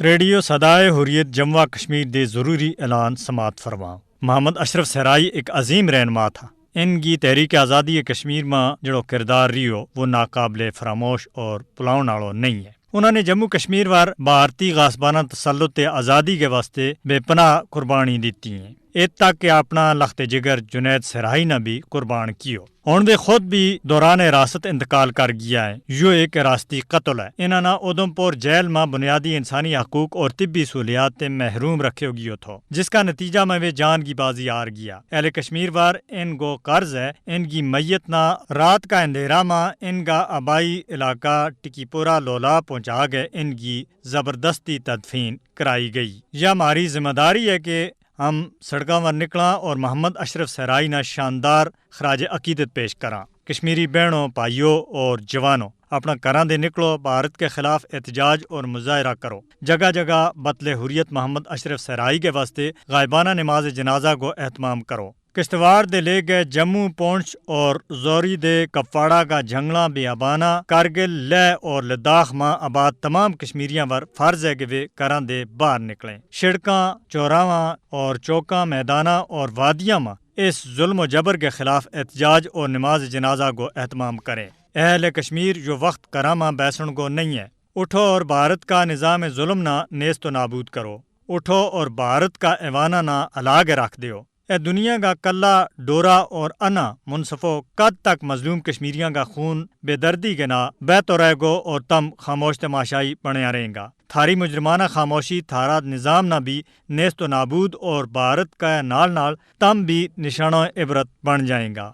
Radio صدائے حریت جموں کشمیر دے ضروری اعلان سماعت فرما۔ محمد اشرف صحرائی ایک عظیم رہنما تھا۔ ان کی تحریک آزادی کشمیر میں جڑو کردار رہیو وہ ناقابل فراموش اور پلاؤن آڑو نہیں ہے۔ انہوں نے جموں کشمیر وار بھارتی غاسبانہ تسلط آزادی کے واسطے بے پناہ قربانی دیتی ہیں، ایت تک کہ اپنا لخت جگر جنید صحرائی نے بھی قربان کیو۔ ہن دے خود بھی دوران حراست انتقال کر گیا ہے۔ یہ ایک راستی قتل ہے۔ انہوں نے ادھمپور جیل میں بنیادی انسانی حقوق اور طبی سہولیات سے محروم رکھے گیو تھو، جس کا نتیجہ میں وہ جان کی بازی ہار گیا۔ اہل کشمیر وار ان کو قرض ہے، ان کی میت نہ رات کا اندھیرا میں ان کا آبائی علاقہ ٹکی پورا لولا پہنچا گئے، ان کی زبردستی تدفین کرائی گئی۔ یہ ہماری ذمہ داری ہے کہ ہم سڑکوں پر نکلاں اور محمد اشرف صحرائی نے شاندار خراج عقیدت پیش کراں۔ کشمیری بہنوں، بھائیوں اور جوانوں، اپنا گھراں دے نکلو، بھارت کے خلاف احتجاج اور مظاہرہ کرو۔ جگہ جگہ بطل حریت محمد اشرف صحرائی کے واسطے غائبانہ نماز جنازہ کو اہتمام کرو۔ کشتواڑ دے لے گئے جموں، پونچھ اور زوری دے کپواڑہ کا جھنگلا بیابانہ، کارگل، لیہ اور لداخ میں آباد تمام کشمیریاں ور فرض ہے کہ وہ گھراں دے باہر نکلیں، سڑکاں، چوراہاں اور چوکاں، میداناں اور وادیاں میں اس ظلم و جبر کے خلاف احتجاج اور نماز جنازہ کو اہتمام کریں۔ اہل کشمیر جو وقت کرامہ بیسن کو نہیں ہے، اٹھو اور بھارت کا نظام ظلم نہ نیست و نابود کرو، اٹھو اور بھارت کا ایوانہ نہ الاگ رکھ دیو۔ اے دنیا کا کلا ڈورا اور انا منصفو کد تک مظلوم کشمیریاں کا خون بے دردی کے نہ بہتو رہے گو اور تم خاموش تماشائی بنیا رہیں گا۔ تھاری مجرمانہ خاموشی تھارا نظام نہ بھی نیست و نابود اور بھارت کا نال نال تم بھی نشانہ عبرت بن جائیں گا۔